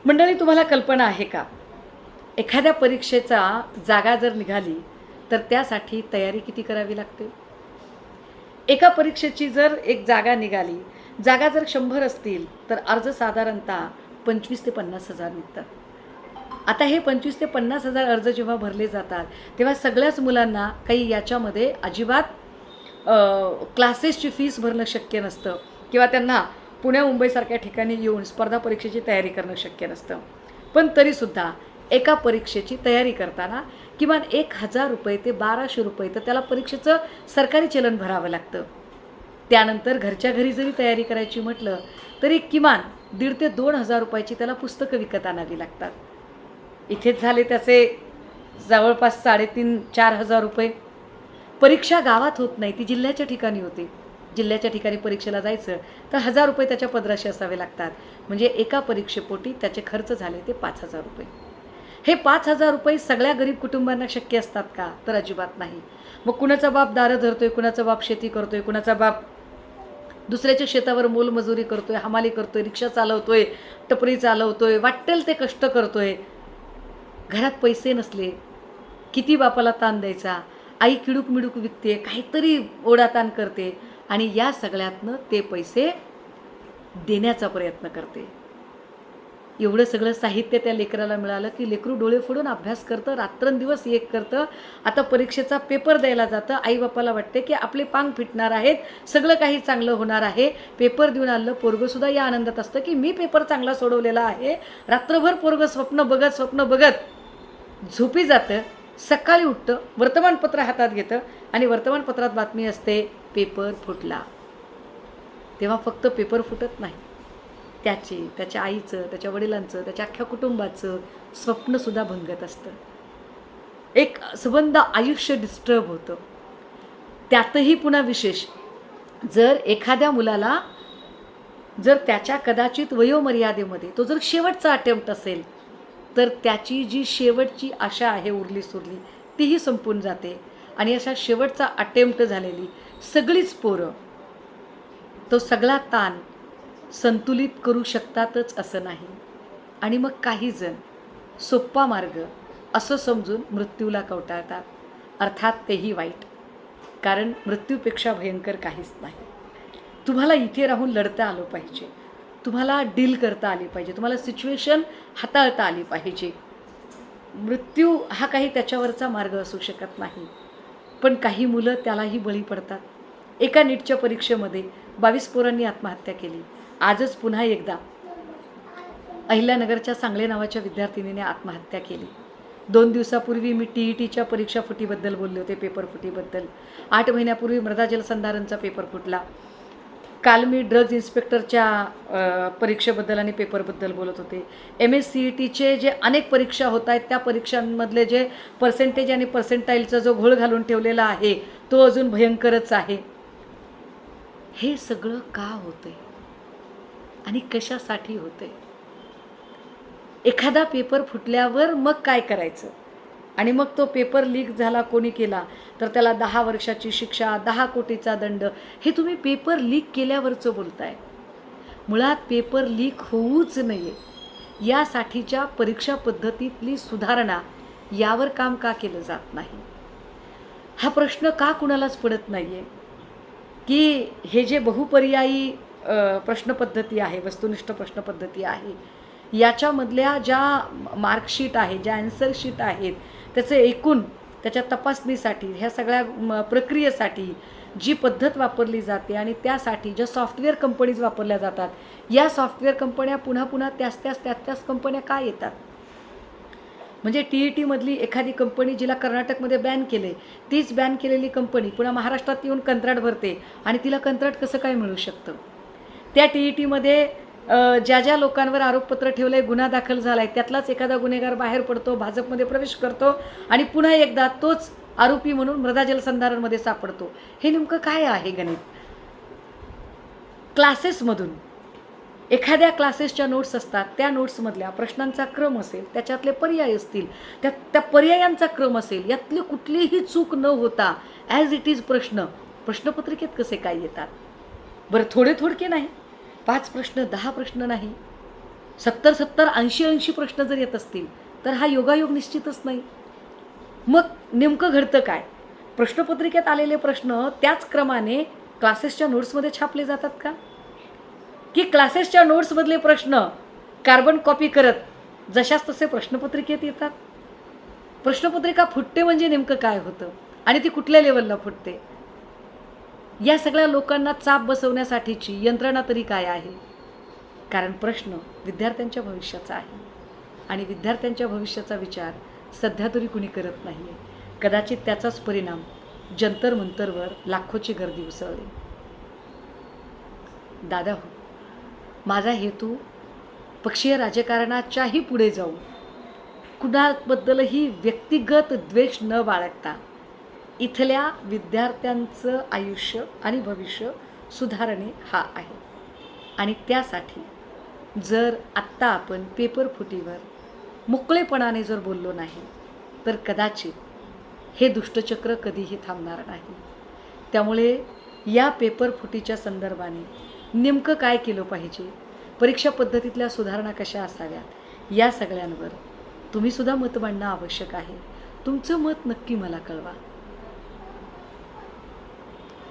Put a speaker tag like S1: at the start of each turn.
S1: मंडळी, तुम्हाला कल्पना आहे का, एखाद्या परीक्षेचा जागा जर निघाली तर त्यासाठी तयारी किती करावी लागते? एका परीक्षेची जर एक जागा निघाली, जागा जर 100 असतील तर अर्ज साधारणतः 25 ते 50 हजार निघतात. आता हे 25 ते 50 हजार अर्ज जेव्हा भरले जातात तेव्हा सगळ्याच मुलांना काही याच्यामध्ये अजिबात क्लासेसची फीस भरणं शक्य नसतं किंवा त्यांना पुण्या मुंबईसारख्या ठिकाणी येऊन स्पर्धा परीक्षेची तयारी करणं शक्य नसतं. पण तरीसुद्धा एका परीक्षेची तयारी करताना किमान 1,000 रुपये ते 1,200 रुपये तर त्याला परीक्षेचं सरकारी चलन भरावं लागतं. त्यानंतर घरच्या घरी जरी तयारी करायची म्हटलं तरी किमान 1,500 ते 2,000 रुपयाची त्याला पुस्तकं विकत आणावी लागतात. इथेच झाले त्याचे जवळपास 3,500-4,000 रुपये. परीक्षा गावात होत नाही, ती जिल्ह्याच्या ठिकाणी होते. जिल्ह्याच्या ठिकाणी परीक्षेला जायचं तर 1,000 रुपये त्याच्या पदराशी असावे लागतात. म्हणजे एका परीक्षेपोटी त्याचे खर्च झाले ते 5,000 रुपये. हे 5,000 रुपये सगळ्या गरीब कुटुंबांना शक्य असतात का? तर अजिबात नाही. मग कुणाचा बाप दारं धरतोय, कुणाचा बाप शेती करतोय, कुणाचा बाप दुसऱ्याच्या शेतावर मोलमजुरी करतोय, हमाली करतोय, रिक्षा चालवतोय, टपरी चालवतोय, वाटेल ते कष्ट करतोय. घरात पैसे नसले किती बापाला ताण द्यायचा? आई किडूक मिडूक विकते, काहीतरी ओढाताण करते आणि या सगळ्यातनं ते पैसे देण्याचा प्रयत्न करते. एवढं सगळं साहित्य त्या लेकराला मिळालं की लेकरू डोळे फोडून अभ्यास करतं, रात्रंदिवस एक करतं. आता परीक्षेचा पेपर द्यायला जातं. आईबापाला वाटते की आपले पांग फिटणार आहेत, सगळं काही चांगलं होणार आहे. पेपर देऊन आलं पोरगंसुद्धा या आनंदात असतं की मी पेपर चांगला सोडवलेला आहे. रात्रभर पोरगं स्वप्न बघत झोपी जातं. सकाळी उठतं, वर्तमानपत्र हातात घेतं आणि वर्तमानपत्रात बातमी असते पेपर फुटला. तेव्हा फक्त पेपर फुटत नाही, त्याच्या आईचं, त्याच्या वडिलांचं, त्याच्या अख्ख्या कुटुंबाचं स्वप्नसुद्धा भंगत असतं. एक संबंध आयुष्य डिस्टर्ब होतं. त्यातही पुन्हा विशेष जर एखाद्या मुलाला जर त्याच्या कदाचित वयोमर्यादेमध्ये तो जर शेवटचा अटेम्प्ट असेल तर त्याची जी शेवटची आशा आहे उरली सुरली तीही संपून जाते. आणि अशा शेवटचा अटेम्प्ट झालेली सगळीच पोरं तो सगळा ताण संतुलित करू शकतातच असं नाही. आणि मग काही जण सोप्पा मार्ग असं समजून मृत्यूला कवटाळतात. अर्थात तेही वाईट, कारण मृत्यूपेक्षा भयंकर काहीच नाही. तुम्हाला इथे राहून लढता आलं पाहिजे, तुम्हाला डील करता आली पाहिजे, तुम्हाला सिच्युएशन हाताळता आली पाहिजे. मृत्यू हा काही त्याच्यावरचा मार्ग असू शकत नाही, पण काही मुलं त्यालाही बळी पडतात. एका नीटच्या परीक्षेमध्ये 22 पोरांनी आत्महत्या केली. आजच पुन्हा एकदा अहिल्यानगरच्या सांगले नावाच्या विद्यार्थिनीने आत्महत्या केली. 2 दिवसापूर्वी मी TETच्या परीक्षा फुटीबद्दल बोलले होते, पेपर फुटीबद्दल. 8 महिन्यापूर्वी मृदा जलसंधारणचा पेपर फुटला. काल मी ड्रग्ज इन्स्पेक्टरच्या परीक्षेबद्दल आणि पेपरबद्दल बोलत होते. MSCETचे जे अनेक परीक्षा होत आहेत त्या परीक्षांमधले जे पर्सेंटेज आणि पर्सेंटाईलचा जो घोळ घालून ठेवलेला आहे तो अजून भयंकरच आहे. हे सगळं का होतंय आणि कशासाठी होतंय? एखादा पेपर फुटल्यावर मग काय करायचं? आणि मग तो पेपर लीक झाला, कोणी केला तर त्याला 10 वर्षाची शिक्षा, 10 कोटीचा दंड. हे तुम्ही पेपर लीक केल्यावरचं बोलताय. मुळात पेपर लीक होऊच नये यासाठीच्या परीक्षा पद्धतीतली सुधारणा यावर काम का केलं जात नाही? हा प्रश्न का कुणालाच पडत नाही आहे की हे जे बहुपर्यायी प्रश्नपद्धती आहे, वस्तुनिष्ठ प्रश्नपद्धती आहे, याच्यामधल्या ज्या मार्कशीट आहे, ज्या ॲन्सर शीट आहेत, त्याचं एकूण त्याच्या तपासणीसाठी, ह्या सगळ्या प्रक्रियेसाठी जी पद्धत वापरली जाते आणि त्यासाठी ज्या सॉफ्टवेअर कंपनीज वापरल्या जातात, या सॉफ्टवेअर कंपन्या पुन्हा पुन्हा त्याच कंपन्या का येतात? म्हणजे TETमधली एखादी कंपनी जिला कर्नाटकमध्ये बॅन केले, तीच बॅन केलेली कंपनी पुन्हा महाराष्ट्रात येऊन कंत्राट भरते आणि तिला कंत्राट कसं काय मिळू शकतं? त्या TETमध्ये ज्या लोकांवर आरोपपत्र ठेवलं आहे, गुन्हा दाखल झाला आहे, त्यातलाच एखादा गुन्हेगार बाहेर पडतो, भाजपमध्ये प्रवेश करतो आणि पुन्हा एकदा तोच आरोपी म्हणून मृदा जलसंधारणमध्ये सापडतो. हे नेमकं काय आहे गणित? क्लासेसमधून एखाद्या क्लासेसच्या नोट्स असतात, त्या नोट्समधल्या प्रश्नांचा क्रम असेल, त्याच्यातले पर्याय असतील, त्या पर्यायांचा क्रम असेल, यातली कुठलीही चूक न होता ॲज इट इज प्रश्नपत्रिकेत कसे काय येतात? बरं, थोडके नाही, 5 प्रश्न 10 प्रश्न नाही. 70 80 प्रश्न जर येत असतील तर हा योगायोग निश्चितच नाही. मग नेमकं घडतं काय? प्रश्नपत्रिकेत आलेले प्रश्न त्याच क्रमाने क्लासेसच्या नोट्समध्ये छापले जातात का? की क्लासेसच्या नोट्समधले प्रश्न कार्बन कॉपी करत जशास तसे प्रश्नपत्रिकेत येतात? प्रश्नपत्रिका फुटते म्हणजे नेमकं काय होतं आणि ती कुठल्या लेवलला फुटते? या सगळ्या लोकांना चाप बसवण्यासाठीची यंत्रणा तरी काय आहे? कारण प्रश्न विद्यार्थ्यांच्या भविष्याचा आहे आणि विद्यार्थ्यांच्या भविष्याचा विचार सध्या तरी कुणी करत नाही आहे. कदाचित त्याचाच परिणाम जंतर मंतरवर लाखोची गर्दी उसळली. दादा हो, माझा हेतू पक्षीय राजकारणाच्याही पुढे जाऊन कुणाबद्दलही व्यक्तिगत द्वेष न बाळगता इथल्या विद्यार्थ्यांचं आयुष्य आणि भविष्य सुधारणे हा आहे. आणि त्यासाठी जर आत्ता आपण पेपर फुटीवर मोकळेपणाने जर बोललो नाही तर कदाचित हे दुष्टचक्र कधीही थांबणार नाही. त्यामुळे या पेपर फुटीच्या संदर्भाने नेमकं काय केलं पाहिजे, परीक्षा पद्धतीतल्या सुधारणा कशा असाव्यात, या सगळ्यांवर तुम्हीसुद्धा मत मांडणं आवश्यक आहे. तुमचं मत नक्की मला कळवा.